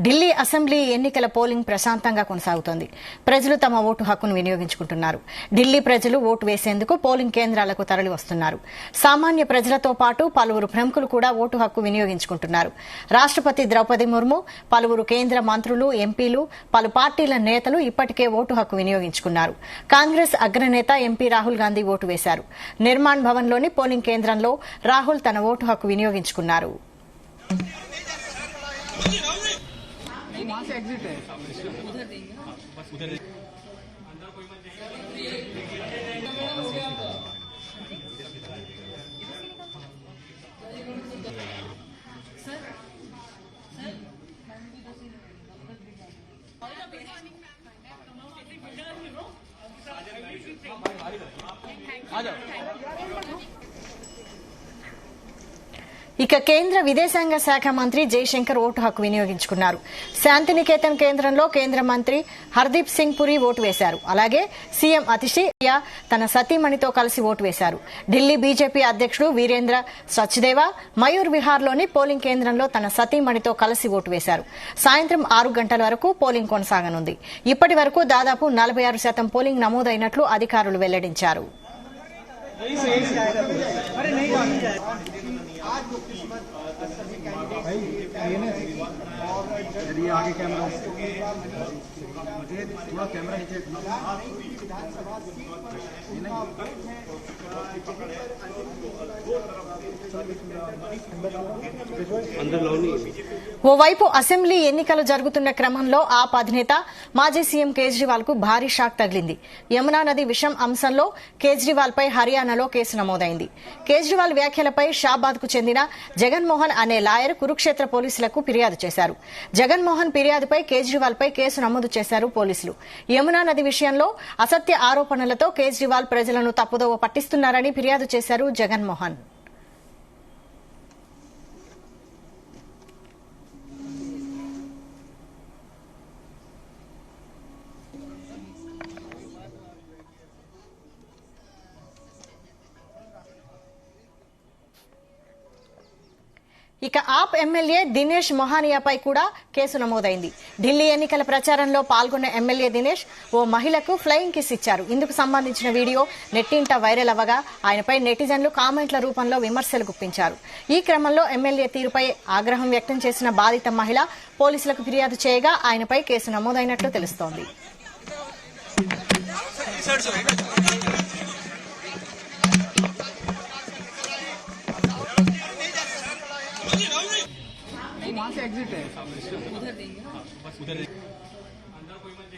Delhi assembly ఎన్నికల polling ప్రశాంతంగా కొనసాగుతోంది. ప్రజలు తమ ఓటు హక్కును వినియోగించుకుంటున్నారు. ఢిల్లీ ప్రజలు ఓటు వేసేందుకు పోలింగ్ కేంద్రాలకు తరలి వస్తున్నారు. సామాన్య ప్రజలతో పాటు పలువురు ప్రముఖులు కూడా ఓటు హక్కు వినియోగించుకుంటున్నారు. రాష్టపతి ద్రౌపది ముర్ము, పలువురు కేంద్ర మంత్రులు, ఎంపీలు, పలు పార్టీల నేతలు ఇప్పటికే ఓటు హక్కు వినియోగించుకున్నారు. కాంగ్రెస్ అగ్రనేత ఎంపీ రాహుల్ గాంధీ ఓటు వేశారు. నిర్మాణ్ భవన్లోని పోలింగ్ కేంద్రంలో రాహుల్ తన ఓటు హక్కు వినియోగించుకున్నారు. वहाँ से एग्जिट है उधर देंगे बस उधर अंदर कोई मत आ जाओ। ఇక కేంద్ర విదేశాంగ శాఖ మంత్రి జయశంకర్ ఓటు హక్కు వినియోగించుకున్నారు. శాంతినికేతన్ కేంద్రంలో కేంద్ర మంత్రి హర్దీప్ సింగ్ పురి ఓటు వేశారు. అలాగే సీఎం అతిశయ తన సతీమణితో కలిసి ఓటు వేశారు. ఢిల్లీ బీజేపీ అధ్యకుడు వీరేంద్ర సచ్దేవా మయూర్ విహార్లోని పోలింగ్ కేంద్రంలో తన సతీమణితో కలిసి ఓటు వేశారు. సాయంత్రం 6 గంటల వరకు పోలింగ్ కొనసాగనుంది. ఇప్పటి వరకు దాదాపు 46% పోలింగ్ నమోదైనట్లు అధికారులు వెల్లడించారు. यदि आगे कैमरा मुझे थोड़ा कैमरा नीचे ఓవైపు అసెంబ్లీ ఎన్నికలు జరుగుతున్న క్రమంలో ఆప్ అధినేత మాజీ సీఎం కేజ్రీవాల్ కు భారీ షాక్ తగిలింది. యమునా నది విషం అంశంలో కేజ్రీవాల్ పై హర్యానాలో కేసు నమోదైంది. కేజ్రీవాల్ వ్యాఖ్యలపై షాబాద్ కు చెందిన జగన్మోహన్ అనే లాయర్ కురుక్షేత్ర పోలీసులకు ఫిర్యాదు చేశారు. జగన్మోహన్ ఫిర్యాదుపై కేజ్రీవాల్ పై కేసు నమోదు చేశారు పోలీసులు. యమునా నది విషయంలో అసత్య ఆరోపణలతో కేజ్రీవాల్ ప్రజలను తప్పుదోవ పట్టిస్తున్నారని ఫిర్యాదు చేశారు జగన్మోహన్. ఇక ఆప్ ఎమ్మెల్యే దినేష్ మొహానియాపై కూడా కేసు నమోదైంది. ఢిల్లీ ఎన్నికల ప్రచారంలో పాల్గొన్న ఎమ్మెల్యే దినేష్ ఓ మహిళకు ఫ్లయింగ్ కిస్ ఇచ్చారు. ఇందుకు సంబంధించిన వీడియో నెట్టింట వైరల్ అవ్వగా ఆయనపై నెటిజన్లు కామెంట్ల రూపంలో విమర్శలు గుప్పించారు. ఈ క్రమంలో ఎమ్మెల్యే తీరుపై ఆగ్రహం వ్యక్తం చేసిన బాధిత మహిళ పోలీసులకు ఫిర్యాదు చేయగా ఆయనపై కేసు నమోదైనట్లు తెలుస్తోంది. वहाँ से एग्जिट है उधर देंगे बस उधर अंदर कोई मत